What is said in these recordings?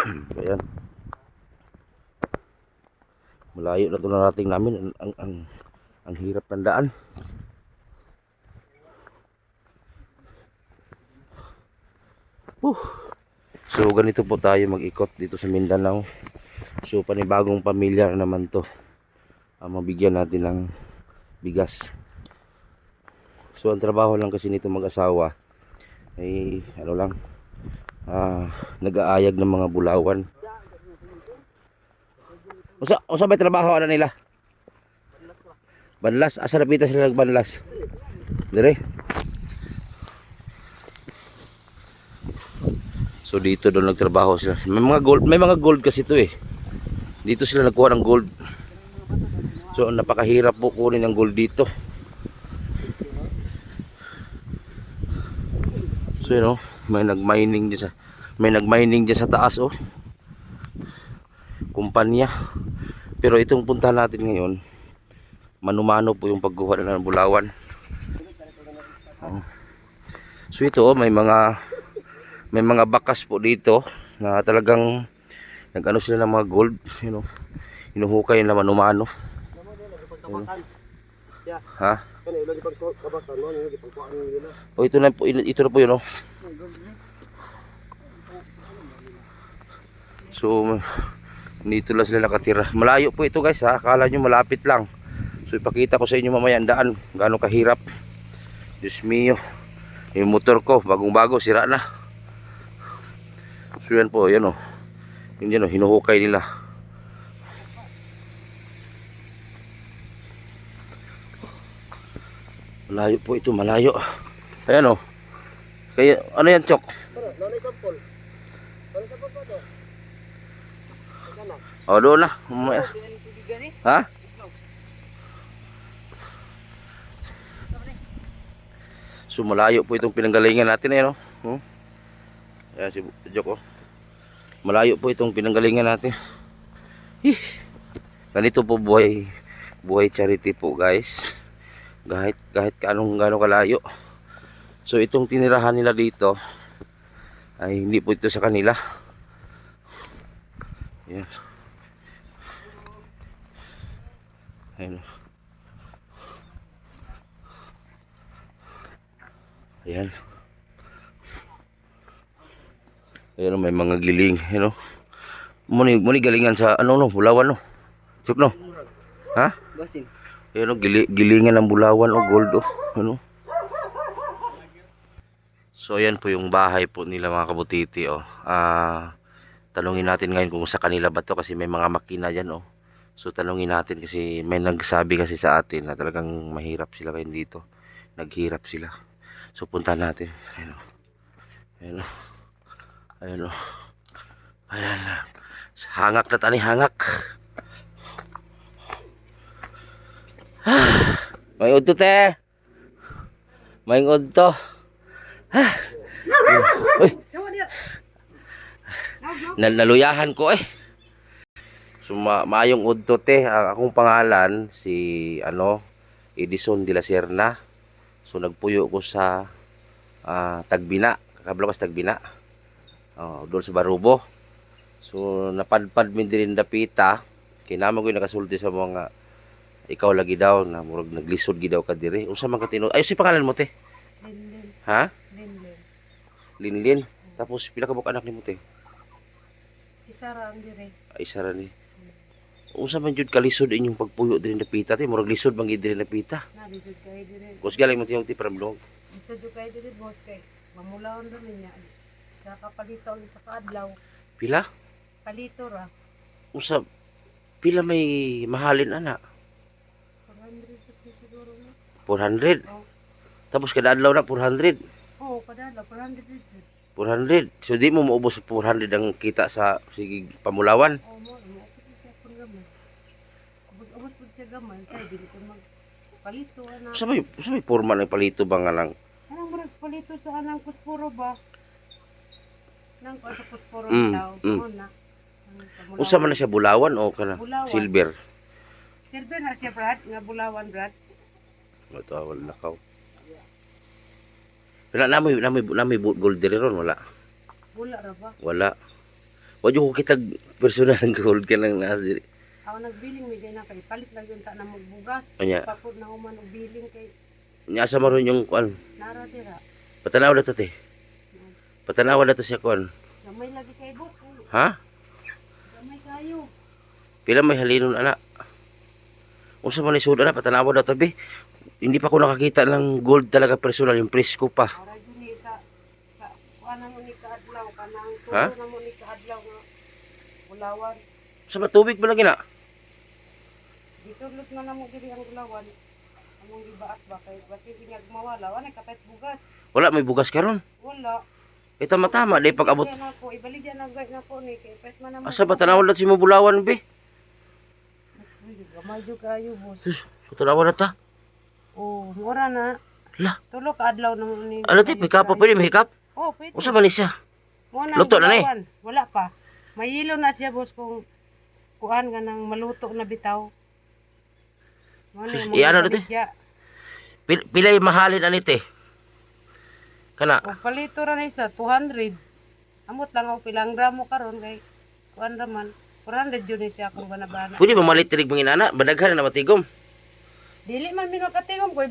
Ayan. Malayo na ito narating namin. Ang hirap ng daan. So ganito po tayo mag-ikot dito sa Mindanao. So panibagong pamilya naman to. Mabigyan natin ng bigas. So ang trabaho lang kasi nito mag-asawa ay ano lang, nag-aayag ng mga bulawan. Usa ba trabaho ana nila? Banlas. Asa napita sila nagbanlas? Dire. So dito doon nagtrabaho sila. May mga gold kasi ito eh. Dito sila nagkuha ng gold. So napakahirap po kunin ang gold dito. So you know, may nag-mining diyan sa taas oh. Kumpanya. Pero itong puntahan natin ngayon, mano-mano po yung pagkuha ng bulawan. So ito oh, may mga bakas po dito na talagang nag-ano sila ng mga gold, you know. Hinuhukay na mano-mano. Ha? Oh, ito na po yun oh. So dito lang sila nakatira. Malayo po ito guys ha. Akala nyo malapit lang. So ipakita ko sa inyo mamaya ang daan. Gaano kahirap. Diyos mio. Yung motor ko bagong bago sira na. So yan po. Yan o. Yun yan o. Hinuhukay nila. Malayo po ito. Malayo. Ayan o. Kaya ano yan Chok? Nanay sampol. Nanay sampol po ito. O doon na. Ha? So malayo po itong pinanggalingan natin eh no. Ayan si Jok oh. Malayo po itong pinanggalingan natin. Ganito po buhay charity po guys. Kahit gaano kalayo. So itong tinirahan nila dito ay hindi po ito sa kanila. Ayan. Ayan. Ayan. Ayan, may mga giling, you know. Muni galingan sa ano no, bulawan no. Suk no. Ha? Basin. Ayan no, gilingan ng bulawan o gold oh, ano. So ayan po yung bahay po nila mga kabutiti oh. Tanungin natin ngayon kung sa kanila ba to kasi may mga makina diyan oh. So tanungin natin kasi may nagsabi kasi sa atin na talagang mahirap sila kayo dito. Naghirap sila. So puntahan natin. Ayan o. Ayan o. Ayan o. Ayan. Hangak na tani, hangak. May udto te. May udto. Uy. Naluyahan ko eh. So maayong udto te. Akong pangalan si Edison de la Serna. So nagpuyo ko sa Tagbina, Kakablawas Tagbina. Doon sa Barubo. So napadpad min din dapita. Kinamo ko nakasulti sa mga ikaw lagi daw na murag naglisod gi daw ka diri. Unsa man ka tinud? Ay si pangalan mo te? Linlin. Ha? Linlin. Linlin. Tapos pila ka buok anak nimo te? Isa ra ang dire. Ay isa ra ni. Unsa man jud kalisod inyong pagpuyo diri dapita te? Murag lisod man gid diri dapita. Na lisod kay dire. Kus galing mo tiyong ti paramdog. Lisod kay dire boss kay mamulaon ra niya. Sa kapalito sa kaadlaw. Pila? Palito ra. Unsa pila may mahalin ana? 450 siguro na. 400. Oh. Tapos kada adlaw na 400. Oh, kadala 400 dito. 400. So di mo maubos 400 ang kita sa sige pamulawan. Oh, mo siya pun gamay. Ubos pud siya gamay kay dili ko mag palito ana. Sa may porma ng palito ba nga lang? Anong murag palito sa anang kuspuro ba? Nang sa kuspuro daw. Na. Usa man na siya bulawan o kana silver? Silver na siya brad, nga bulawan brad. Ito wala lakaw. Wala na may gold diri ron wala. Bula ra ba? Wala. Wa jud ko kitag personal ng gold ka nang nasa diri. Ako nagbiling mi na kay palit lang yun ta na magbugas. Anya. Papod na uman og biling kay Nya asa maron yung kuan. nara dira. Patanaw na to te. Patanaw na to siya kuan. Gamay lagi kay buko. Ha? Gamay kayo. Pila may halinon ana. Unsa man ni sud ana patanaw daw tabi. Hindi pa ko nakakita ng gold talaga personal yung presko pa. Ora yun sa kuan mo ni kaadlaw kanang Ha? tulo na mo ni kaadlaw nga ulawan. Sa matubig ba lagi na? Gisulot na namo diri ang ulawan. Among gibaat ba kay basi binyag mawala wala kapet bugas. Wala may bugas karon. Wala. Ito matama day pag abot. Ibaligyan na gay na ko ni kay pet man namo. Asa ba tanaw na si mo bulawan be? Gamay jud kayo boss. Patanaw na ta. Oh, mura na. La, Tulo ka adlaw na mo ni. ano ti hikap pa pwede mahikap? Oh, pwede. Unsa man ni siya? Mo na Luto na ni? bulawan. Wala pa. Mayilo na siya boss kung kuan ka nang maluto na bitaw. Mo na mo. Iano dito? Pila yung mahalin ani te? Kana. O palito ra ni sa 200. Amot lang ang pilang gramo karon kay kuan ra man. 400 jud ni siya kung banabana. Pwede ba malit tirig mga inana? Badaghan na matigom. Dili man minakatingom ko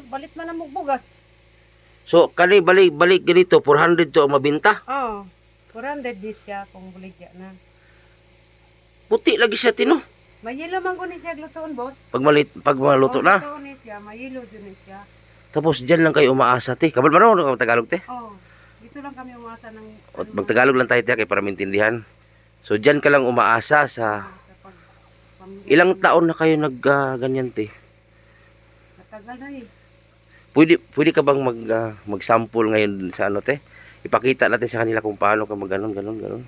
balit man ang bugas. So, kani balik ganito, 400 to ang mabinta. Oh. 400 di siya kung buligya na. Puti lagi siya tino. Mayilo man ko ni siya glutoon boss. Pag maluto na. Glutoon ni siya, mayilo jud ni siya. Tapos dyan lang kayo umaasa te. Kabal marunong ka Tagalog te. Oh. Dito lang kami umasa ng O, Magtagalog lang tayo te kay para maintindihan. So dyan ka lang umaasa sa ilang taon na kayo ganyan te. Matagal na eh. Pwede ka bang mag-sample ngayon sa ano te? Ipakita natin sa kanila kung paano ka ganon. Oh.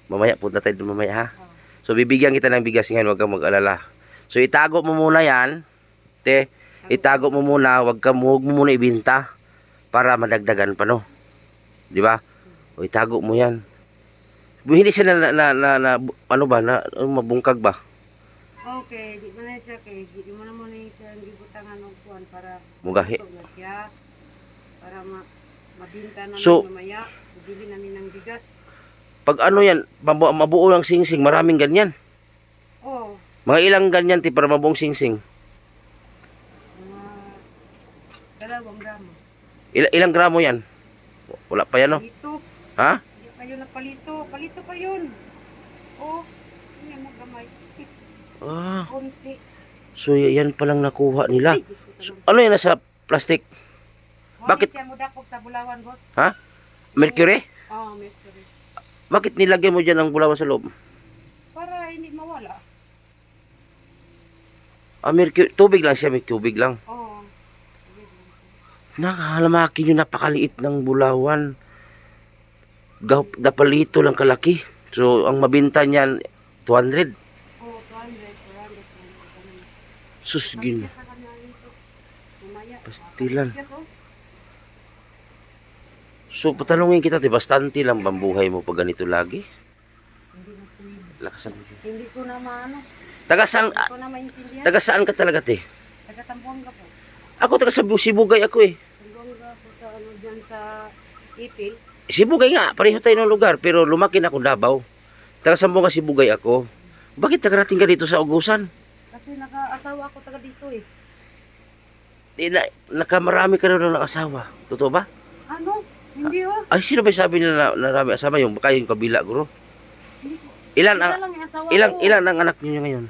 Mamaya punta tayo doon mamaya ha. Oh. So bibigyan kita ng bigas ngayon, huwag kang mag-alala. So itago mo muna yan, te. Itago mo muna, huwag mo muna ibinta para madagdagan pa no. Di ba? O itago mo yan. Hindi siya ano ba, mabungkag ba? Okay, di mo na siya kay di mo na mo ni siya gibutangan og kuan para Mugahi. luto na siya para mabinta na So, mamaya. Bibili namin ng bigas. Pag ano yan, mabuo ng singsing, maraming ganyan. Oh, Mga ilang ganyan ti para mabuong singsing. mga 2 gramo. Ilang gramo yan? Wala pa yan no? Palito. Ha? Hindi pa yun na palito. Palito pa yun. Oh, hindi mo gamay. Ah, Konti. so yan palang nakuha nila. Ay, gusto ko So, naman. ano yan nasa plastic? Bakit? Bakit? Siya mo dakog sa Bulawan, boss. Ha? Mercury? Oh, mercury. Bakit nilagay mo dyan ang bulawan sa loob? Para hindi mawala. Ah, mercury. Tubig lang siya, may tubig lang. Oh. Nakahalamaki yung napakaliit ng bulawan. Dapalito lang kalaki. So, ang mabinta niyan, 200. Oh, 200. Sus, gin. Pastilan. So, patanungin kita, bastante lang bang buhay mo pag ganito lagi? Hindi na pwede. Lakasan mo. Hindi ko na maano. Taga saan, Hindi ko na maintindihan. taga saan ka talaga, te? Taga Sambuanga po. Ako taga Sibugay ako eh. Sambuanga po sa ano dyan sa Ipil. Sibugay nga, pareho tayo ng lugar, pero lumaki na ako Davao. Taga Sambonga, Sibugay ako. Bakit tagarating ka dito sa Ugusan? Kasi naka-asawa ako taga dito eh. Nakamarami ka na ng asawa. Totoo ba? Ano? Hindi oh. Ay, sino ba sabi nila na marami asawa? Yung baka yung kabila, guro. Hindi ko. Ilan Isa ang, lang yung asawa ilan, ko. ilan ang anak niyo ngayon?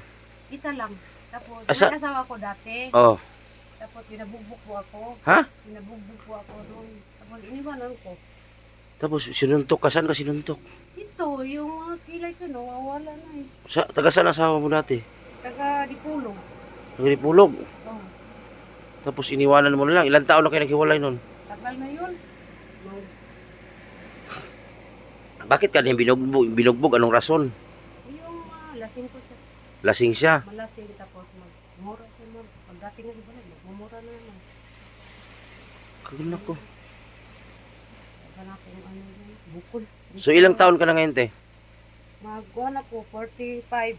Isa lang. Tapos, Asa- may asawa ko dati. Oh. Tapos, binabugbog po ako. Ha? Binabugbog po ako doon. Tapos, iniwanan ko. Tapos sinuntok ka, saan ka sinuntok? Ito, yung mga kilay ko, no, wala na eh. Taga saan asawa mo dati? Taga Dipulong. Taga Dipulog. Oh, Tapos iniwanan mo na lang. Ilang taon na kayo naghiwalay nun? tagal na yun. No. Bakit ka niya binugbog? Anong rason? Yung lasing ko siya. Lasing siya. Malasing tapos magmura siya mo. Pagdating na iba na, magmumura na naman. Kagana ko. Tagal akong ano yun, bukol. So ilang taon ka na ngayon, te? Magkuhan ako, 45.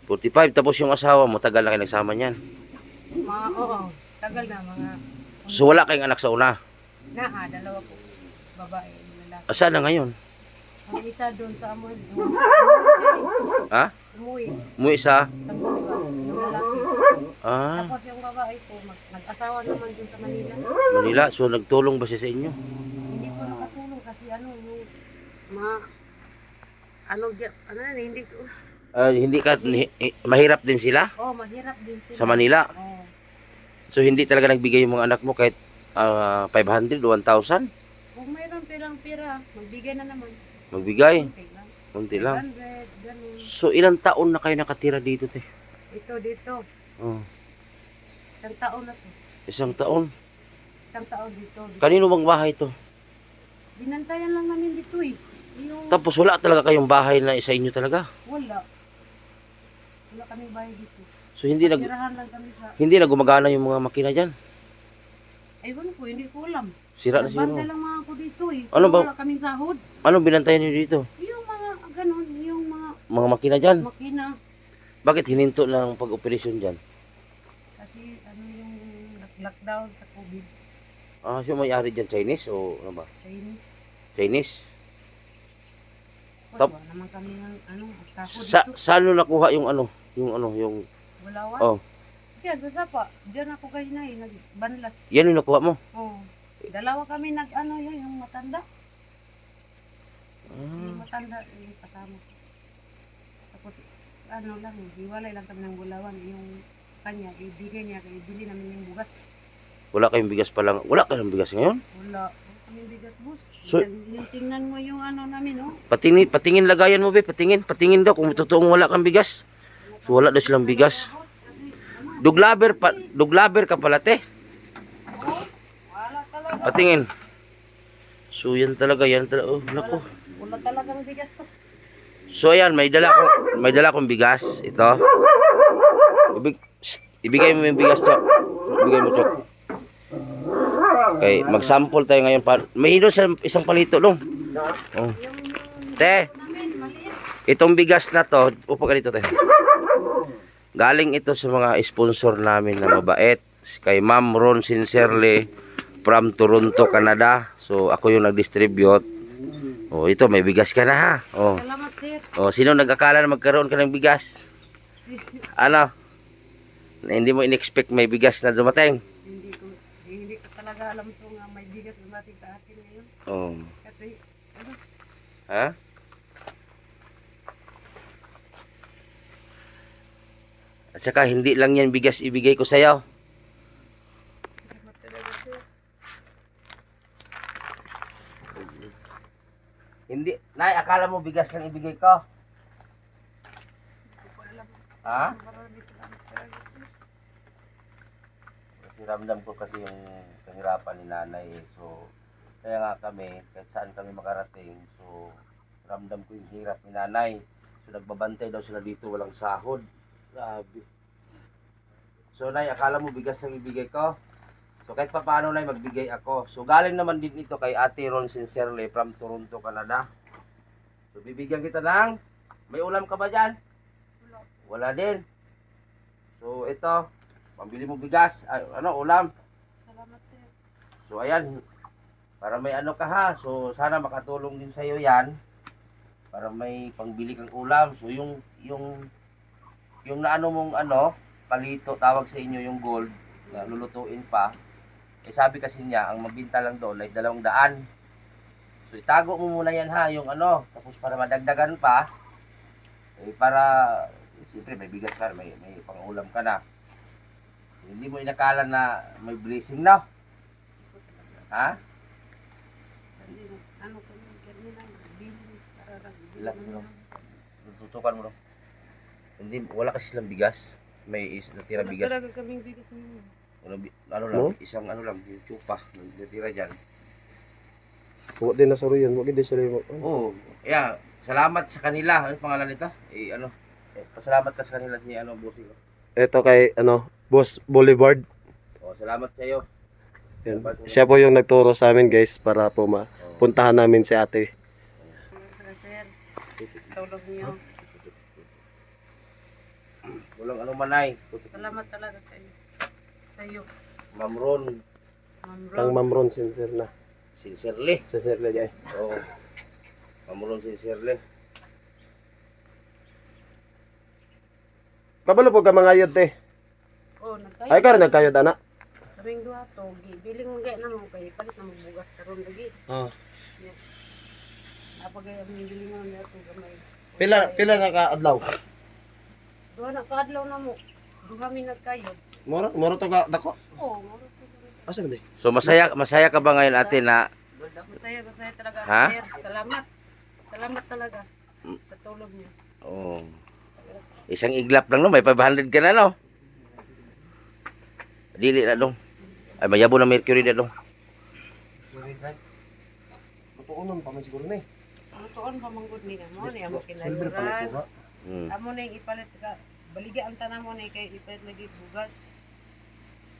45. Tapos yung asawa mo, tagal na kayo nagsama niyan. Oo, tagal na mga, So wala kayong anak sa una. dalawa po. Babae, lalaki. Saan na ngayon? Ang isa doon sa amoy. Ha? Umuwi. Mo isa? Sa Bunga. Yung lalaki. Ah, Tapos yung babae ko, nag-asawa naman doon sa Manila. Manila. So nagtulong ba siya sa inyo? Hindi ko nakatulong kasi ano, yung ano na, hindi ko. Hindi ka mahirap din sila Oh, mahirap din sila. sa Manila. Oh. So hindi talaga nagbigay yung mga anak mo kahit 500 o 1,000 Kung mayroon pera, magbigay na naman. magbigay. Okay lang. Kunti lang. 100, ganun. So ilang taon na kayo nakatira dito, te? Dito. Oh, Isang taon na to. isang taon. Isang taon dito. Kanino bang bahay to? Binantayan lang namin dito eh. Yung Tapos wala talaga kayong bahay na isa inyo talaga. wala. Wala kaming bahay dito. So hindi Tirahan lang kami sa... hindi na gumagana yung mga makina diyan. Ewan ko, hindi ko alam. Sira na siguro. Nagbantay lang mga ako dito eh. Ano ba? Wala kaming sahod. Anong binantayan niyo dito? Yung mga ganun, yung mga Mga makina diyan. makina. Bakit hininto ng pag-operasyon diyan? Kasi ano yung lockdown sa COVID. So may-ari diyan Chinese o ano ba? Chinese. Chinese. Tapos wala naman kami ng sahod dito. Saan nyo nakuha yung yung Walawan. oh, Diyan, sa Sapa. Diyan ako kahinay, nagbanlas. yan yung nakuha mo. Oh. Dalawa kami yung matanda. Yung matanda, yung kasama. Tapos, lang, hiwalay lang kami ng bulawan. Yung sa kanya, ibigay niya, ibili namin yung bugas. Wala kayong bigas pa lang. Wala kayong bigas ngayon? Wala. Wala kaming bigas, boss. So- Yung tingnan mo yung namin, oh. Patingin lagayan mo be, patingin daw kung totoong wala kang bigas. So wala daw silang bigas. Duglaber ka pala, te. Wala talaga. Patingin. So yan talaga. Oh, naku. Wala talagang bigas to. So ayan, may dala akong bigas. Ito. Ibigay mo yung bigas, Chok. Ibigay mo, Chok. Okay, mag-sample tayo ngayon. May isang palito, long. Oh. Te, Namin, maliit. itong bigas na to, upo ka dito, te. Galing ito sa mga sponsor namin na mabait. Kay Ma'am Ron Sincerely from Toronto, Canada. So ako yung nag-distribute. Oh, ito may bigas ka na ha. Oh. Salamat, sir. Oh, sino nag-akala na magkaroon ka ng bigas? Sis- Ano? Na hindi mo in-expect may bigas na dumating. Hindi ko talaga alam ito nga may bigas dumating sa atin ngayon. Oh. Kasi, Ha? At saka hindi lang yan bigas ibigay ko sa'yo. salamat talaga, sir. Hindi, Nay, akala mo bigas lang ibigay ko? Hindi ko alam. Ha? Maraming salamat talaga, sir. Kasi ramdam ko kasi yung kahirapan ni nanay. So, kaya nga kami, kahit saan kami makarating, so, ramdam ko yung hirap ni nanay. So, nagbabantay daw sila dito, walang sahod. Grabe. So, Nay, akala mo bigas lang ibigay ko? So, kahit pa paano, Nay, magbigay ako. So, galing naman din ito kay Ate Ron Sincerely from Toronto, Canada. So, bibigyan kita ng, may ulam ka ba dyan? Wala. Wala din. So, ito, pambili mo bigas, ulam. Salamat, sir. So, ayan, para may ano ka ha. So, sana makatulong din sa'yo yan. Para may pangbili kang ulam. So, yung naano mong palito, tawag sa inyo yung gold, na lulutuin pa. Eh, sabi kasi niya, ang mabinta lang doon ay 200. So, itago mo muna yan ha, yung tapos para madagdagan pa, eh, para, siyempre may bigas ka, may pangulam ka na. Hindi mo inakala na may blessing na. Ha? Kasi, ganyan lang, bilhin, para lang, Ilan mo? Tutukan mo. Hindi, wala kasi silang bigas. May natira Wala bigas. talaga kaming bigas ngayon. Lang, isang yung chupa, natira dyan. Huwag din nasaro yan. Huwag din sila yung... Oo, yeah. Salamat sa kanila. Ano pangalan nito? Pasalamat ka sa kanila ni bossing ko. Ito kay, Boss Boulevard. Oh, salamat sa iyo. Yan. Siya po yung nagturo sa amin, guys, para po mapuntahan namin si ate. Salamat, sir. Tulog niyo. Walang manay. Salamat talaga sa iyo. Ma'am Ron, Ma'am Kang Ron. Ma'am Ron, sincere na. sincerely. Sincere na, guys. Oo. Pamulong si Shirley. Kabalo po ka mga yod te. Oh, nagkayo. Ay ka rin nagkayod ana. Kaming duha to, gibiling mo gaya na mo kay palit na mo bugas karon lagi. Oh. Napagay ang biling mo niya to gamay. Pila na ka adlaw? Duha na kadlaw na mo. Duha mi nagkayod. Moro to ka dako. Oh, moro to. Asa man di? So masaya ka ba ngayon ate na Masaya talaga. Ha? Sir, salamat. Salamat talaga. Sa tulog niyo. oh, isang iglap lang no, may 500 ka na no? Dili na dong. Ay mayabo na mercury na dong. Matuunon pa man siguro ni. Ano tuon pa manggod ni mo ni amo Silver palit ko kinayuran. ba? Amo na yung ipalit ka. Baligya ang tanan mo na kay ipalit lagi bugas.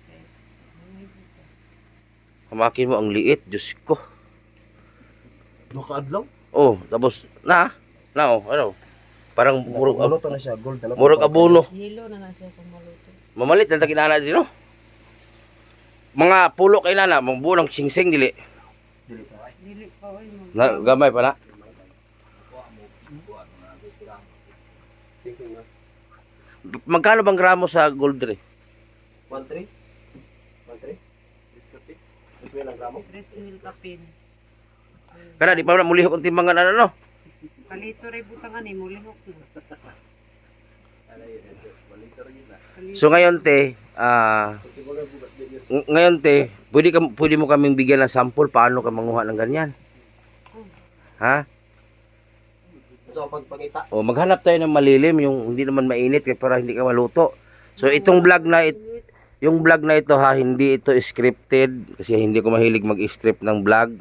Okay. Hamakin mo ang liit, Diyos ko. Do ka adlaw? Oh, tapos ano? Parang murag Ano to na siya gold na. murag abono. Yelo na siya kung maluto. Mamalit na taginana din no. Mga pulo kay nana, mga buong singsing dili. Dili pa oy mo. Na, gamay pa na. Magkano bang gramo sa gold re? 13? 13? Discarte? Mas may lang gramo? 3,000 kapin. Kana di pa na mulihok ang timbangan ano no? Kalito ray butangan ni mo lihok na. So ngayon te, ngayon te, pwede mo kaming bigyan ng sample paano ka manguha ng ganyan. Ha? So pagpangita. O maghanap tayo ng malilim, yung hindi naman mainit para hindi ka maluto. So itong vlog na yung vlog na ito ha, hindi ito scripted kasi hindi ko mahilig mag-script ng vlog.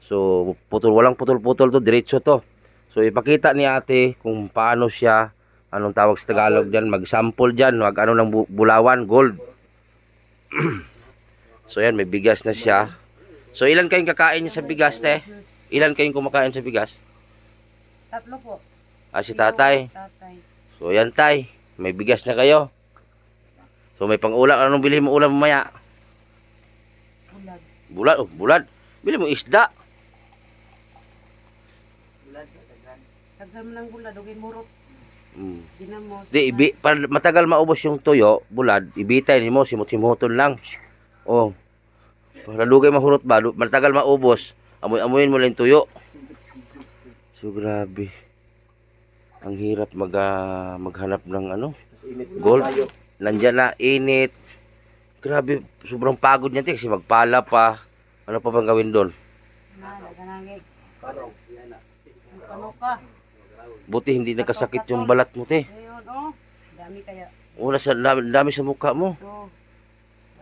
So walang putol-putol to, diretso to. So ipakita ni ate kung paano siya, anong tawag sa Tagalog diyan, mag-sample diyan, wag ano ng bulawan, gold. So yan, may bigas na siya. So ilan kayong kakain sa bigas te? Ilan kayong kumakain sa bigas? Tatlo po. Si tatay. Tatay. So yan tay, may bigas na kayo. So may pang-ulam, anong bilhin mo ulam mamaya? Bulag. Bulad, bulad. Bili mo isda. Daghan mo ng bulad ug murot. Ginamos. Di, para matagal maubos yung tuyo, bulad, ibitay nimo simot-simoton lang. Oh. Para lugay mahurot ba, matagal maubos. Amoy-amoyin mo lang yung tuyo. So grabe. Ang hirap maghanap ng ano, gold. Nandiyan na, init. Grabe, sobrang pagod niya kasi magpala pa. Ano pa bang gawin doon? Na, daganangay. Ano ka? Buti hindi nagkasakit yung balat mo, te. Ayun, oh. Dami kaya. Una sa dami sa mukha mo. Oh.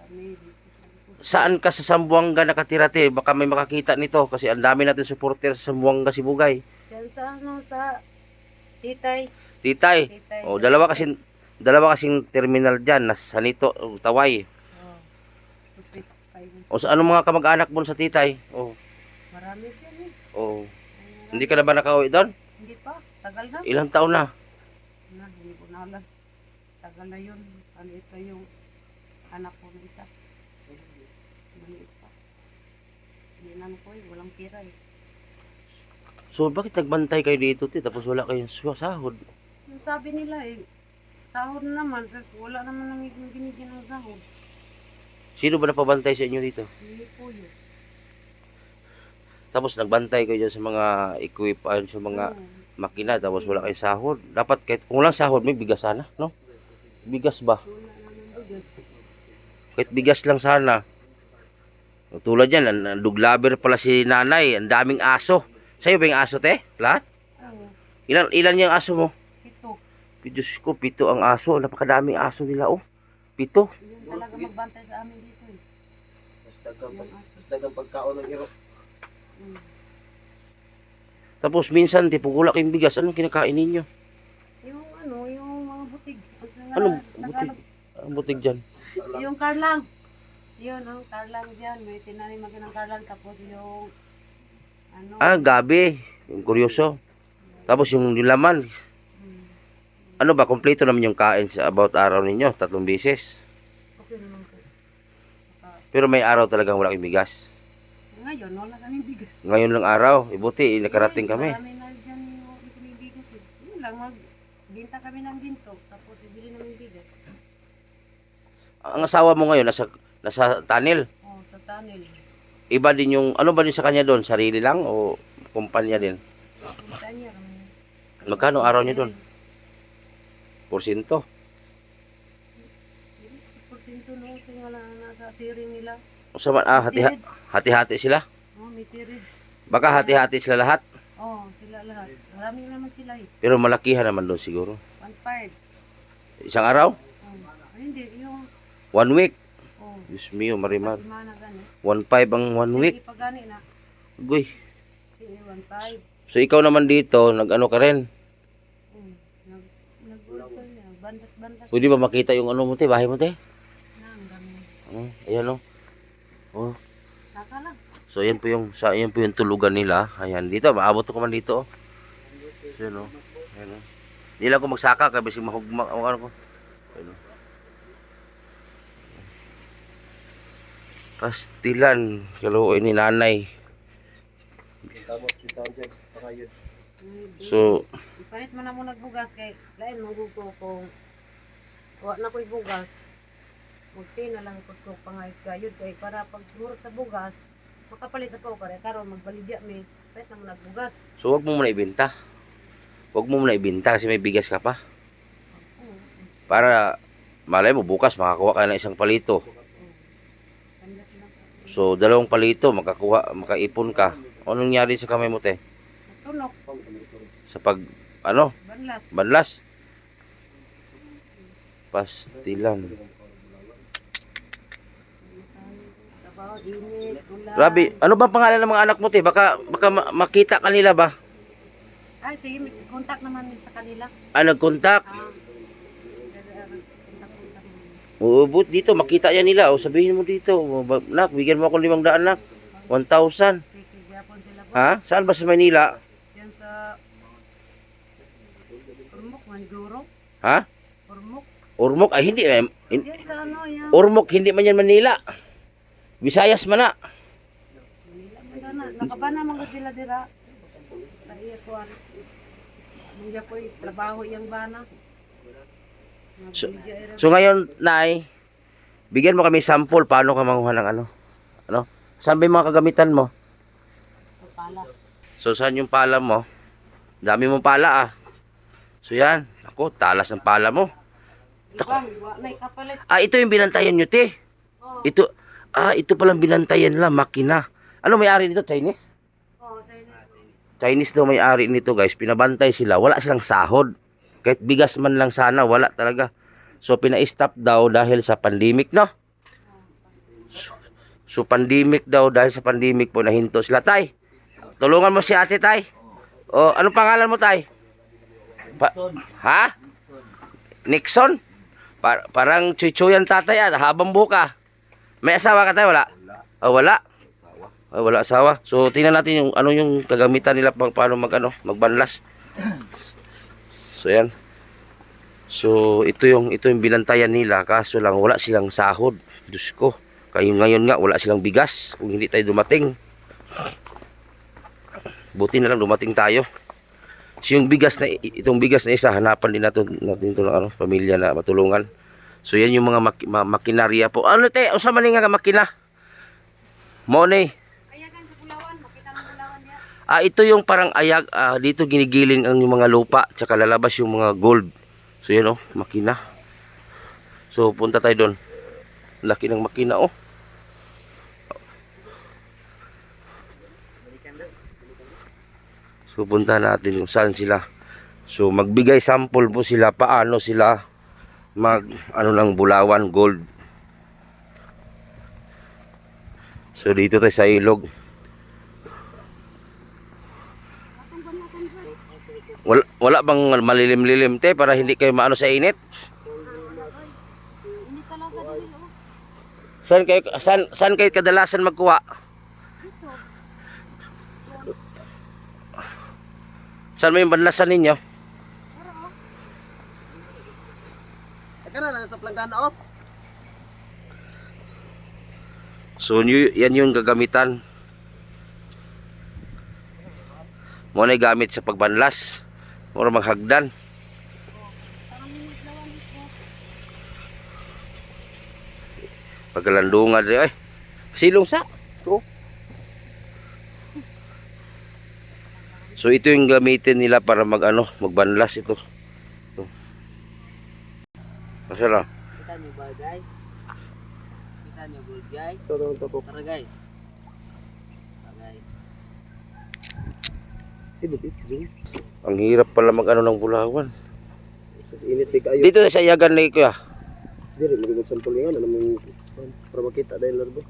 Dami. Saan ka sa Zamboanga nakatira, te? Baka may makakita nito kasi ang dami natin supporter sa Zamboanga, Sibugay. Yan sa ano sa Titay. Titay. Titay. Oh, dalawa kasing terminal diyan, nasa Sanito, Taway. Oh. Supit. O sa anong mga kamag-anak mo sa Titay? Oh. Marami yan eh. Oh. Hindi ka na ba nakauwi doon? Hindi pa. Tagal na. Ilang taon na? Na, hindi ko na alam. Tagal na yun. Ano ito yung anak ko na isa. Maliit pa. Hindi lang ko eh. Walang pira eh. So bakit nagbantay kayo dito, te? Tapos wala kayong sahod. Yung sabi nila eh. Sahod naman. Wala naman nang binigyan ng sahod. Sino ba napabantay sa inyo dito? Hindi po yun. Tapos nagbantay kayo dyan sa mga equipment, sa mga makina, tapos wala kayong sahod. Dapat kahit kung walang sahod, may bigas sana, no? Bigas ba? Wala naman bigas. Kahit bigas lang sana. Tulad yan, ang duglaber pala si nanay, ang daming aso. Sa'yo ba yung aso, te? Lahat? Oo. Ilan yung aso mo? Ito. Diyos ko, 7 ang aso. Napakadaming aso nila, oh. 7. Yung talaga magbantay sa amin dito eh. Basta kang pagkaon ng iro. Tapos minsan, tipugula kayong bigas. Anong kinakain ninyo? Yung ano, yung mga butig. Anong butig? Anong butig dyan? Yung karlang. Yun, ang karlang dyan. May tinanim ako ng karlang. Tapos yung ano. Gabi. Yung kuryoso. Tapos yung laman. Ano ba, kompleto naman yung kain sa about araw ninyo? 3 beses. Okay naman ko. Pero may araw talagang wala kayong bigas. Ngayon, wala kaming bigas. Ngayon lang araw. Ibuti, nakarating kami. Marami na lang, magbinta kami ng ginto, tapos ibili namin bigas. Ang asawa mo ngayon, nasa tunnel. Oh, sa tunnel. Iba din yung, ano ba din sa kanya doon? Sarili lang o kumpanya din? Punta niya kami. Magkano araw niya doon? Porsyento. Porsyento no, kasi nga nasa siring nila. O sa hati-hati sila? Oh, may periods. Baka hati-hati sila lahat. Oh, sila lahat. Marami naman sila eh. Pero malakihan naman doon siguro. 1.5. Isang araw? Oh, hindi, yung 1 week. oh, Diyos mio, marimar. simana gani. 1.5 ang 1 week. Sige, pagani na. Uy. Sige, 1.5. So ikaw naman dito, nag-ano ka rin? Nag-urap ka niya. Bandas-bandas. Pwede ba makita yung ano mo te, bahay mo te? Nang dami. Ayan o. Oh. Naka lang. So ayan po yung tulugan nila. Ayan dito, maabot ko man dito. So ayan o. Ayan o. Hindi lang ako magsaka kasi bising mahugma ang ano ko. Ayan o. Pastilan, kaluoy ni nanay. So, Ipalit mo na mo nagbugas kay lain mo ko kung wa na ko'y bugas. Magsin na lang ko pangayot kayod kay para pag murot sa bugas, makapalit ako kare karon magbaligya mi. Palit na mo nagbugas. so wag mo muna ibenta. Wag mo muna ibenta kasi may bigas ka pa. Para malay mo bukas makakuha ka ng isang palito. Kandas lang. So 2 palito makaipon ka. Anong nangyari sa kamay mo te? Tunok, Sa pag ano, banlas. banlas. Pastilan. Trabaho, init, ulan. Grabe, ano ba pangalan ng mga anak mo te? Baka makita kanila ba? Ay, sige, may contact naman sa kanila. Nag-contact. Contact. Uubot dito, makita yan nila. O sabihin mo dito, nak, bigyan mo ako 500 nak. 1,000. Kikigapon sila po. Ha? Saan ba sa Manila? Yan sa Ormoc, Maniguro. Ha? Ormoc. Ormoc? Ay hindi. Yan sa ano, yan. Ormoc, hindi man yan Manila. Visayas man na. Manila, Manila. Nakabana mga sila dira. Naiya ko ano. Mga po trabaho yung bana. So ngayon, Nay, bigyan mo kami sample paano ka manguha ng ano? Ano? Saan ba yung mga kagamitan mo? Pala. So saan yung pala mo? Dami mong pala ah. So yan. Ako, talas ng pala mo. Ibang, na ikapalit. Ito yung binantayan nyo, te. Oh. Ito palang binantayan lang, makina. Ano may-ari nito? Chinese? Oh, sa inyo. Chinese daw may-ari nito, guys. Pinabantay sila. Wala silang sahod. Kahit bigas man lang sana, wala talaga. So, pina-stop daw dahil sa pandemic, no? So, pandemic daw. Dahil sa pandemic po, nahinto sila. Tay, tulungan mo si ate, Tay. O, anong pangalan mo, Tay? Ha? Nixon? Parang chuy-chuyan tatay at habang buka. May asawa ka, Tay? Wala? Wala. Wala asawa. So, tingnan natin yung ano yung kagamitan nila pang paano magbanlas. So, yan. So, ito yung binantayan nila. Kaso lang, wala silang sahod. Diyos ko. Kaya ngayon nga, wala silang bigas. Kung hindi tayo dumating. Buti na lang dumating tayo. So, itong bigas na isa, hanapan din natin ito ng pamilya na matulungan. So, yan yung mga makinarya po. Ano te? O sa mali nga makina? Money. Ayagan sa Bulawan, makita ng Bulawan niya. Ito yung parang ayag. Dito ginigiling ang yung mga lupa. Tsaka lalabas yung mga gold. So yan makina. So punta tayo doon. Laki ng makina So punta natin kung saan sila. So magbigay sample po sila paano sila ng Bulawan gold. So dito tayo sa ilog. Wala bang malilim-lilim te para hindi kayo maano sa init? Hindi talaga dili Saan kayo kadalasan magkuha? Saan mo yung banlasan ninyo? Kana sa planggana So yan yung gagamitan. Mo na gamit sa pagbanlas. Mura maghagdan. Pagkalandungan rin ay. Silong sa. Oh. So ito yung gamitin nila para magbanlas ito. Ito. Kasi lang. Kita niyo ba guys? Kita niyo ba guys? Ito naman ito po. Tara guys. Tara guys. Ang hirap pala ng bulawan. Sa init di kayo. Dito sa iyagan lagi kuya. Dili, magiging sampol nga. Para makita dahil larbo.